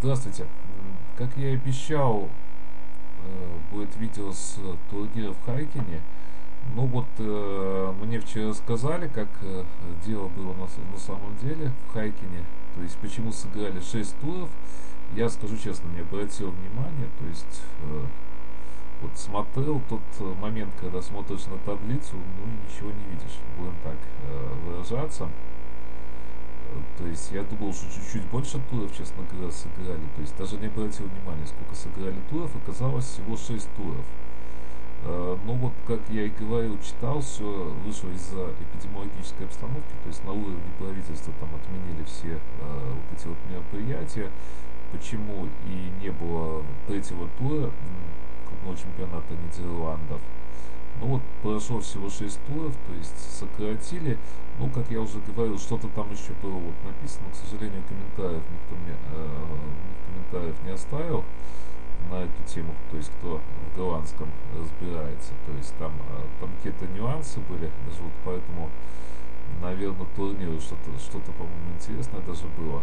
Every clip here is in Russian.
Здравствуйте. Как я и обещал, будет видео с турнира в Хайкине. Ну вот, мне вчера сказали, как дело было на самом деле в Хайкине. То есть, почему сыграли 6 туров. Я скажу честно, не обратил внимания. То есть, вот смотрел тот момент, когда смотришь на таблицу, ну и ничего не видишь. Будем так выражаться. То есть я думал, что чуть-чуть больше туров, честно говоря, сыграли. То есть даже не обратил внимания, сколько сыграли туров. Оказалось всего 6 туров. Но вот, как я и говорил, читал, все вышло из-за эпидемиологической обстановки. То есть на уровне правительства там отменили все вот эти вот мероприятия. Почему и не было третьего тура крупного чемпионата Нидерландов. Ну вот, прошло всего 6 туров, то есть сократили. Ну, как я уже говорил, что-то там еще было вот написано. К сожалению, комментариев никто мне комментариев не оставил на эту тему, то есть кто в голландском разбирается. То есть там какие-то нюансы были, даже вот поэтому, наверное, турниру что-то по-моему, интересное даже было.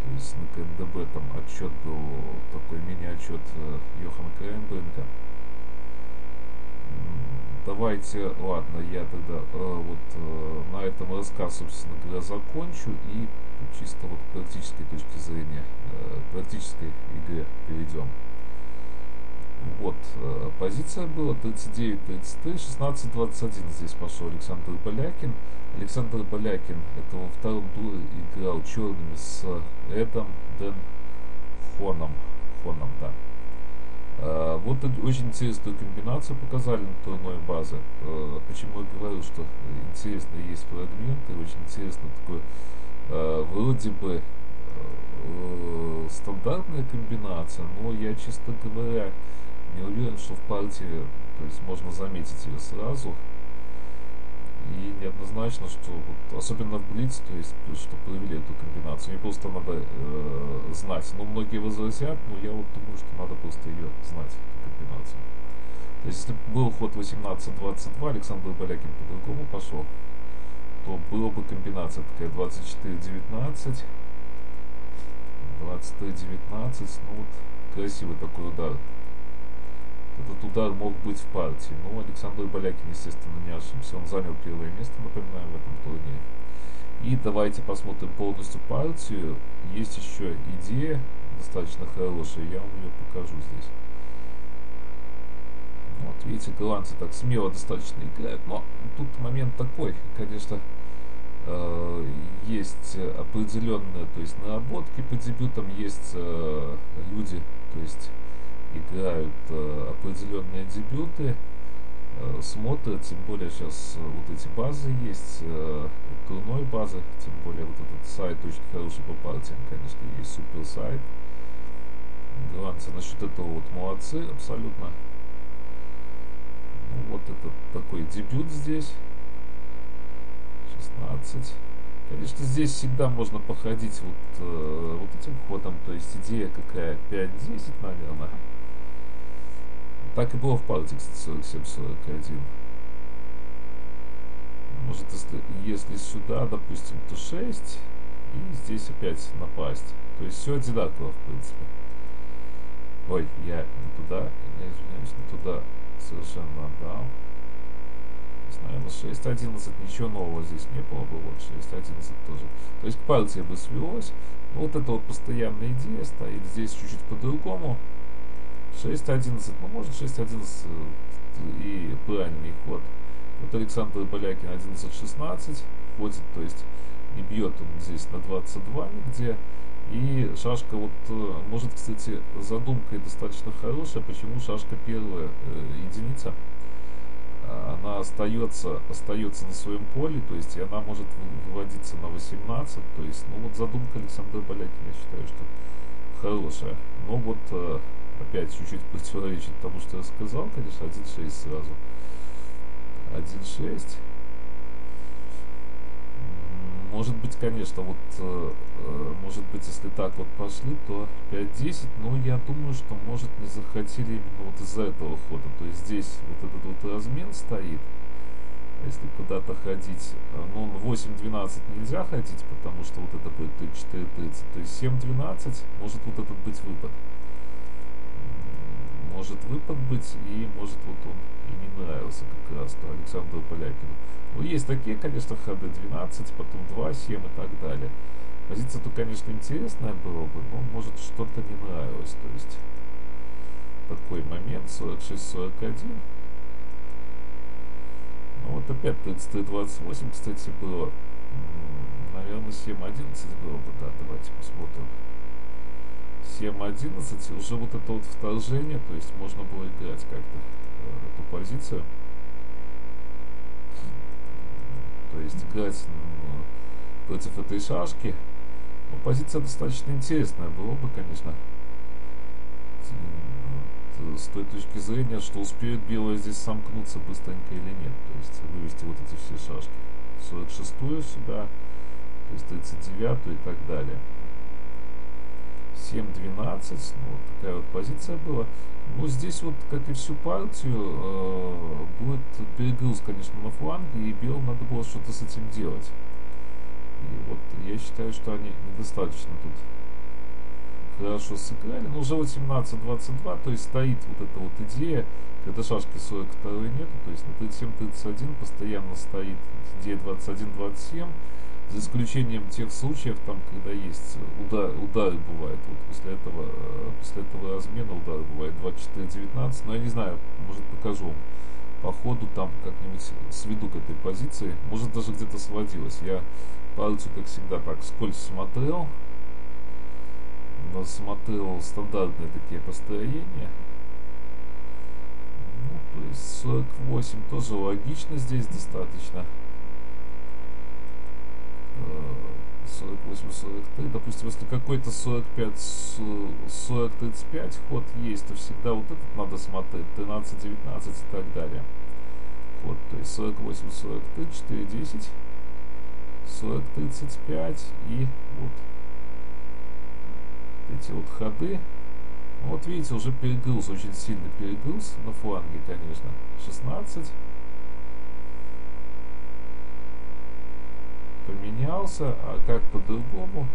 То есть на КНДБ там отчет был, такой мини-отчет Йохана Крайнбринка. Давайте, ладно, я тогда на этом рассказ, собственно говоря, закончу и чисто вот к практической точки зрения, к практической игре перейдем. Вот, позиция была 39-33, 16-21 здесь пошел Александр Полякин. Александр Полякин это во втором туре играл черными с Эдом Ден Хоном, да. Вот очень интересную комбинацию показали на турной базе. Почему я говорю, что интересно есть фрагменты, очень интересно такой вроде бы стандартная комбинация, но я, честно говоря, не уверен, что в партии, то есть можно заметить ее сразу. И неоднозначно, что вот, особенно в Блиц, то есть, что провели эту комбинацию. Мне просто надо знать. Но многие возразят, но я вот думаю, что надо просто ее знать, эту комбинацию. То есть, если был ход 18-22, Александр Полякин по-другому пошел, то была бы комбинация такая 24-19, 23-19, ну вот красивый такой удар. Этот удар мог быть в партии, но Александр Полякин, естественно, не ошибся. Он занял первое место, напоминаю, в этом турнире. И давайте посмотрим полностью партию. Есть еще идея достаточно хорошая, я вам ее покажу здесь. Вот, видите, голландцы так смело достаточно играют, но тут момент такой, конечно, есть определенные, то есть наработки по дебютам, есть люди, то есть играют определенные дебюты, смотрят, тем более сейчас вот эти базы есть, турной базы, тем более вот этот сайт очень хороший по партиям, конечно, есть супер сайт. Голландцы насчет этого вот молодцы абсолютно. Ну, вот это такой дебют здесь, 16. Конечно, здесь всегда можно походить вот этим ходом, то есть идея какая, 5-10, наверное. Так и было в партии, кстати, 47-41. Может, если сюда, допустим, то 6, и здесь опять напасть. То есть все одинаково, в принципе. Ой, я не туда, я извиняюсь, не туда совершенно отдал. Наверное, 6-11, ничего нового здесь не было бы, вот 6-11 тоже. То есть к партии бы свелось. Но вот эта вот постоянная идея стоит здесь чуть-чуть по-другому. 6-11, ну может 6-11 и правильный ход. Вот Александр Полякин 11-16 ходит, то есть не бьет он здесь на 22 нигде. И шашка вот, может, кстати, задумка и достаточно хорошая, почему шашка первая, единица, она остается на своем поле, то есть и она может выводиться на 18, то есть, ну вот задумка Александра Полякина, я считаю, что хорошая. Но вот опять чуть-чуть противоречит тому, что я сказал, конечно, 1-6 сразу. 1-6. Может быть, конечно, вот, может быть, если так вот пошли, то 5-10, но я думаю, что, может, не захотели именно вот из-за этого хода. То есть здесь вот этот вот размен стоит, если куда-то ходить, ну, 8-12 нельзя ходить, потому что вот это будет 4-30, то есть 7-12 может вот этот быть выпад. Может выпад быть, и может вот он и не нравился как раз то Александру Полякину. Ну, есть такие, конечно, ходы 12, потом 2-7 и так далее. Позиция-то, конечно, интересная была бы, но может что-то не нравилось. То есть такой момент 46-41. Ну вот опять 33-28, кстати, было. Наверное, 7-11 было бы, да, давайте посмотрим. 7-11, и уже вот это вот вторжение, то есть можно было играть как-то эту позицию. То есть играть против этой шашки. Но позиция достаточно интересная была бы, конечно. С той точки зрения, что успеет белые здесь сомкнуться быстренько или нет. То есть вывести вот эти все шашки. 46-ю сюда, то есть 39-ю и так далее. 7-12, ну вот такая вот позиция была. Но здесь вот, как и всю партию, будет перегруз, конечно, на фланге, и белым надо было что-то с этим делать. И вот я считаю, что они недостаточно тут хорошо сыграли. Но уже 18-22, то есть стоит вот эта вот идея, когда шашки 42 нету, то есть на 37-31 постоянно стоит идея 21-27. За исключением тех случаев, там, когда есть удары бывают, вот после этого размена удары бывает 24-19, но я не знаю, может покажу вам по ходу, там как-нибудь сведу к этой позиции, может даже где-то сводилось. Я партию, как всегда, так вскользь смотрел стандартные такие построения. Ну, то есть 48 тоже логично здесь достаточно. 48-43, допустим, если какой-то 40-35 ход есть, то всегда вот этот надо смотреть, 13-19 и так далее. Ход, то есть 48-43, 4-10, 40-35 и вот эти вот ходы. Вот видите, уже перегруз, очень сильный перегруз на фланге, конечно. 16. Поменялся, а как по-другому.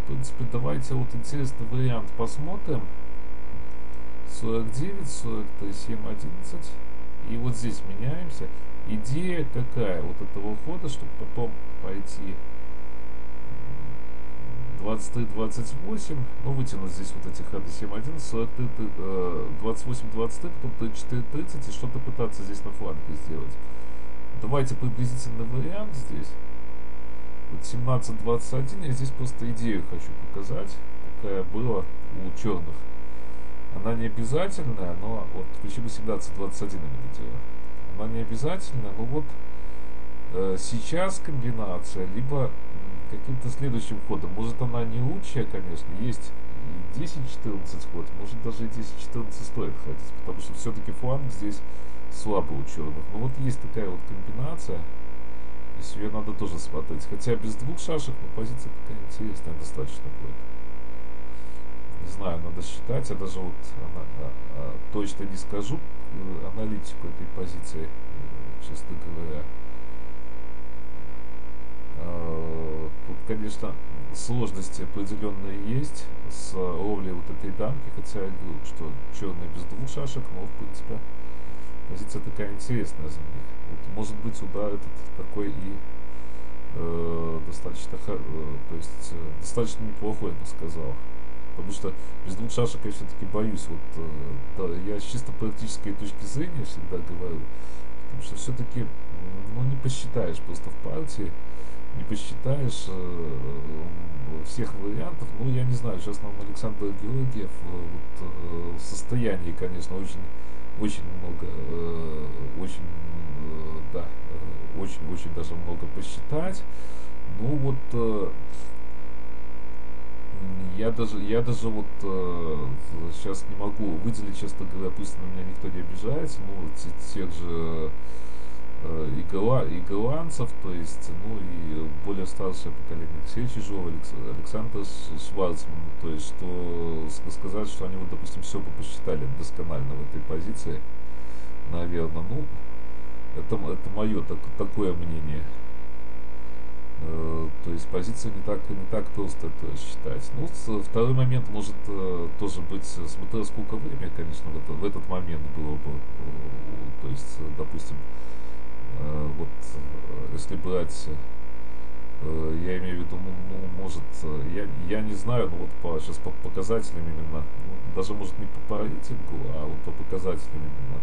В принципе, давайте вот интересный вариант посмотрим. 49, 43, 7, 11. И вот здесь меняемся. Идея какая вот этого хода, чтобы потом пойти 23, 28, ну вытянуть здесь вот эти ходы 7, 11, 43, 28, 23, потом 34, 30 и что-то пытаться здесь на фланге сделать. Давайте приблизительный вариант здесь. Вот 17-21, я здесь просто идею хочу показать, какая была у черных. Она не обязательная, но вот почему 17-21 именно дело. Она не обязательная, но вот сейчас комбинация, либо каким-то следующим ходом. Может она не лучшая, конечно, есть и 10-14 ход, может даже и 10-14 стоит ходить, потому что все-таки фланг здесь слабый у черных. Но вот есть такая вот комбинация. Здесь ее надо тоже смотреть. Хотя без двух шашек, но позиция такая интересная достаточно будет. Не знаю, надо считать. Я даже вот точно не скажу аналитику этой позиции, честно говоря. Тут, конечно, сложности определенные есть с ловлей вот этой дамки. Хотя я говорю, что черные без двух шашек, но в принципе позиция такая интересная за них. Вот, может быть, удар этот такой и достаточно, то есть достаточно неплохой, я бы сказал. Потому что без двух шашек я все-таки боюсь. Вот, да, я с чисто практической точки зрения всегда говорю. Потому что все-таки ну, не посчитаешь просто в партии, не посчитаешь всех вариантов. Ну, я не знаю, сейчас нам Александр Георгиев вот, в состоянии, конечно, очень много, очень даже много посчитать. Ну вот я даже вот сейчас не могу выделить, честно говоря, пусть на меня никто не обижается, ну тех же и голландцев, то есть, ну и более старшее поколение Алексея Чижова, Александра Шварцмана, то есть, что сказать, что они вот, допустим, все бы посчитали досконально в этой позиции, наверное, ну, Это мое такое мнение. То есть позицию не так просто это считать. Ну, второй момент может тоже быть, смотря сколько времени, конечно, в этот момент было бы. То есть, допустим, вот если брать, я имею в виду, ну, может, я не знаю, но вот сейчас по показателям именно, ну, даже может не по рейтингу, а вот по показателям именно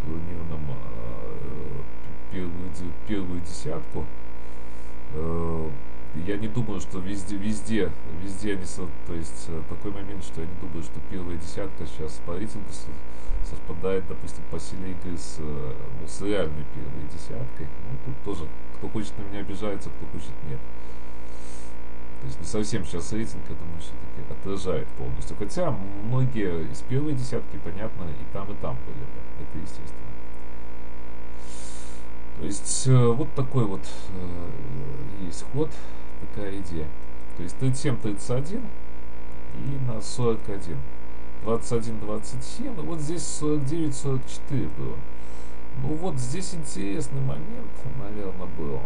турнирным, первую десятку. Я не думаю, что везде они, то есть такой момент, что я не думаю, что первая десятка сейчас по рейтингу совпадает, допустим, по силе игры ну, с реальной первой десяткой. Ну, тут тоже, кто хочет на меня обижается, кто хочет нет. То есть не совсем сейчас рейтинг, я думаю, все-таки отражает полностью. Хотя многие из первой десятки, понятно, и там были бы. Это естественно. То есть вот такой вот есть ход, такая идея. То есть 37-31 и на 41. 21-27, и вот здесь 49-44 было. Ну вот здесь интересный момент, наверное, был.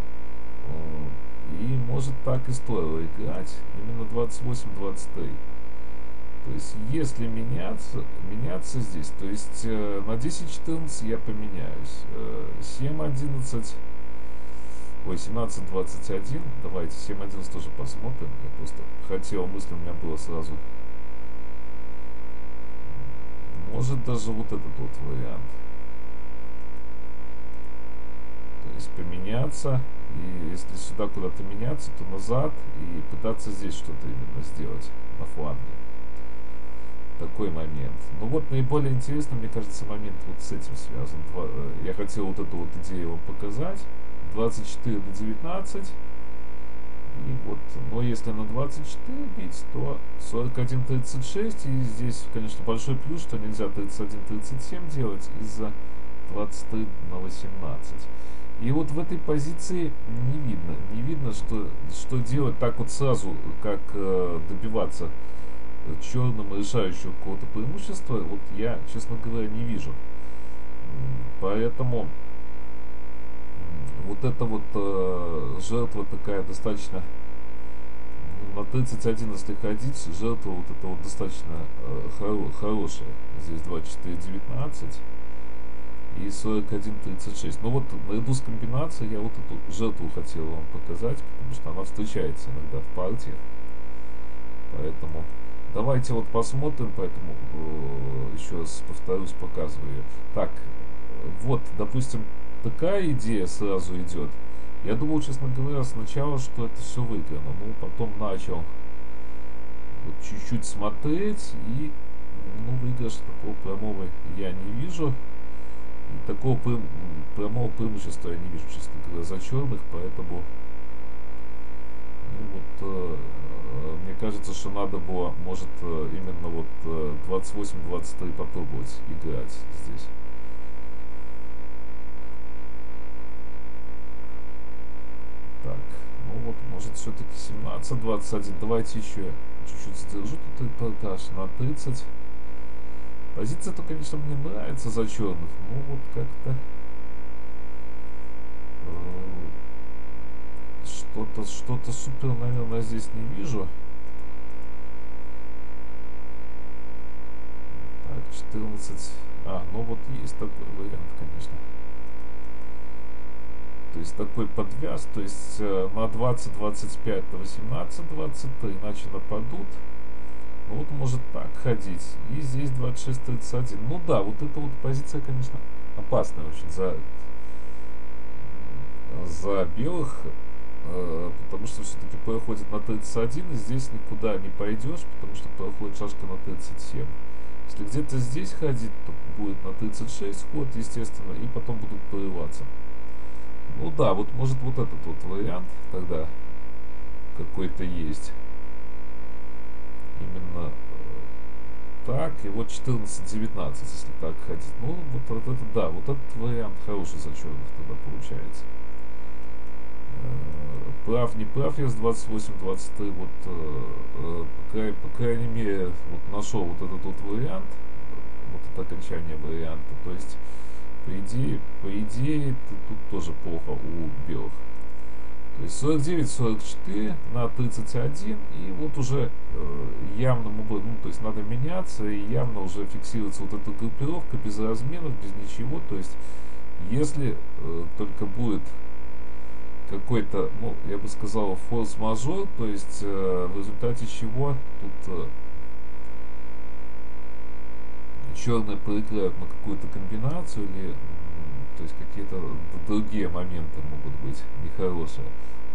И может так и стоило играть именно 28-23. То есть, если меняться здесь, то есть на 10-14 я поменяюсь. 7-11, ой, 17-21, давайте 7-11 тоже посмотрим. Я просто хотел, мысль у меня была сразу. Может даже вот этот вот вариант. То есть поменяться, и если сюда куда-то меняться, то назад, и пытаться здесь что-то именно сделать на фланге. Такой момент. Ну вот наиболее интересный, мне кажется, момент вот с этим связан. Я хотел вот эту вот идею вам показать. 24-19. И вот, но если на 24 бить, то 41-36. И здесь, конечно, большой плюс, что нельзя 31-37 делать из-за 23 на 18. И вот в этой позиции не видно, что делать так вот сразу, как добиваться черным решающего какого-то преимущества, вот я, честно говоря, не вижу. Поэтому вот эта вот жертва такая достаточно, на 31, если ходить, жертва вот это вот достаточно хорошая. Здесь 24-19 и 41-36. Но вот наряду с комбинацией я вот эту жертву хотел вам показать, потому что она встречается иногда в партиях. Поэтому давайте вот посмотрим, поэтому еще раз повторюсь, показываю ее. Так, вот, допустим, такая идея сразу идет. Я думал, честно говоря, сначала, что это все выиграно. Ну, потом начал вот чуть-чуть смотреть, и ну, выигрыша такого прямого я не вижу. И такого прямого преимущества я не вижу, честно говоря, за черных, поэтому ну, вот, мне кажется, что надо было, может, именно вот 28-23 попробовать играть здесь. Так, ну вот, может, все-таки 17-21. Давайте еще чуть-чуть задержу тут репортаж на 30. Позиция-то, конечно, мне нравится за черных, но вот как-то что-то супер, наверное, здесь не вижу. Так, 14. Ну вот есть такой вариант, конечно. То есть такой подвяз, то есть на 20-25 на 18-23 иначе нападут. Ну вот может так ходить. И здесь 26-31. Ну да, вот эта вот позиция, конечно, опасная очень за белых. Потому что все-таки проходит на 31, и здесь никуда не пойдешь, потому что проходит шашка на 37. Если где-то здесь ходить, то будет на 36 ход, естественно, и потом будут прорываться. Ну да, вот может вот этот вот вариант тогда какой-то есть. Именно так, и вот 14-19, если так ходить. Ну, вот это да, вот этот вариант хороший за черных тогда получается. Прав, не прав я с 28-23, вот по крайней мере вот нашел вот этот вот вариант, вот это окончание варианта, то есть по идее, тут тоже плохо у белых. То есть 49-44 на 31, и вот уже явно ну, то есть надо меняться, и явно уже фиксируется вот эта группировка без разменов, без ничего. То есть если только будет какой-то, ну, я бы сказал, форс-мажор, то есть в результате чего тут черные проиграют на какую-то комбинацию или то есть какие-то другие моменты могут быть нехорошие.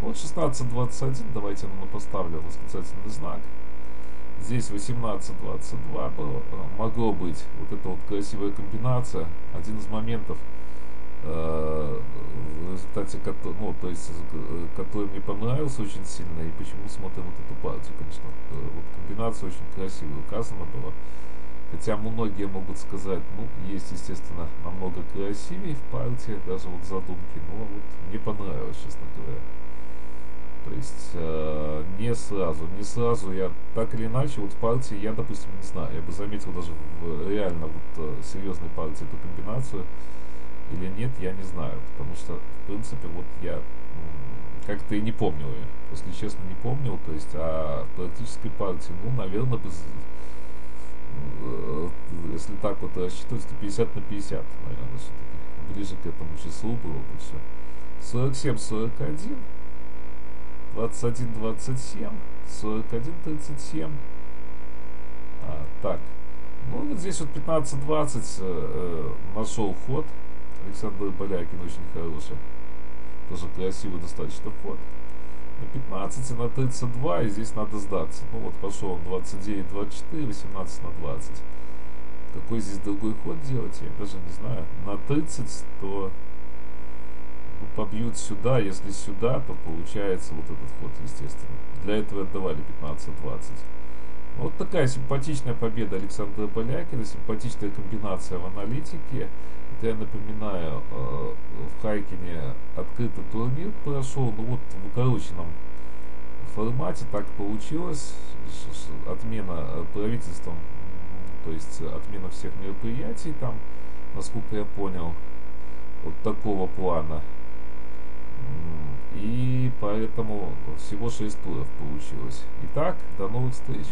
Вот 16-21, давайте я поставлю восклицательный знак. Здесь 18-22 могло быть вот эта вот красивая комбинация. Один из моментов, в результате, ну, то есть, который мне понравился очень сильно, и почему смотрим вот эту партию, конечно. Вот комбинация очень красиво указана была. Хотя многие могут сказать, ну, есть, естественно, намного красивее в партии, даже вот задумки, но вот мне понравилось, честно говоря. То есть не сразу я так или иначе, вот в партии я, допустим, не знаю, я бы заметил даже в реально вот серьезной партии эту комбинацию или нет, я не знаю, потому что, в принципе, вот я как-то и не помнил ее, если честно, не помнил, то есть, а в практической партии, ну, наверное, если так вот рассчитывать, то 50/50, наверное, все-таки ближе к этому числу было бы все. 47-41, 21-27, 41-37. Так, ну вот здесь вот 15-20 нашел ход. Александр Балякин очень хороший. Тоже красивый достаточно ход. На 15 на 32, и здесь надо сдаться. Ну вот пошел он 29-24, 18/20. Какой здесь другой ход делать, я даже не знаю. На 30, то ну, побьют сюда. Если сюда, то получается вот этот ход, естественно. Для этого отдавали 15-20. Вот такая симпатичная победа Александра Балякина, симпатичная комбинация в аналитике. Это я напоминаю, в Хайкине открытый турнир прошел, ну вот в укороченном формате так получилось. Отмена правительством, то есть отмена всех мероприятий там, насколько я понял, вот такого плана. И поэтому всего 6 туров получилось. Итак, до новых встреч.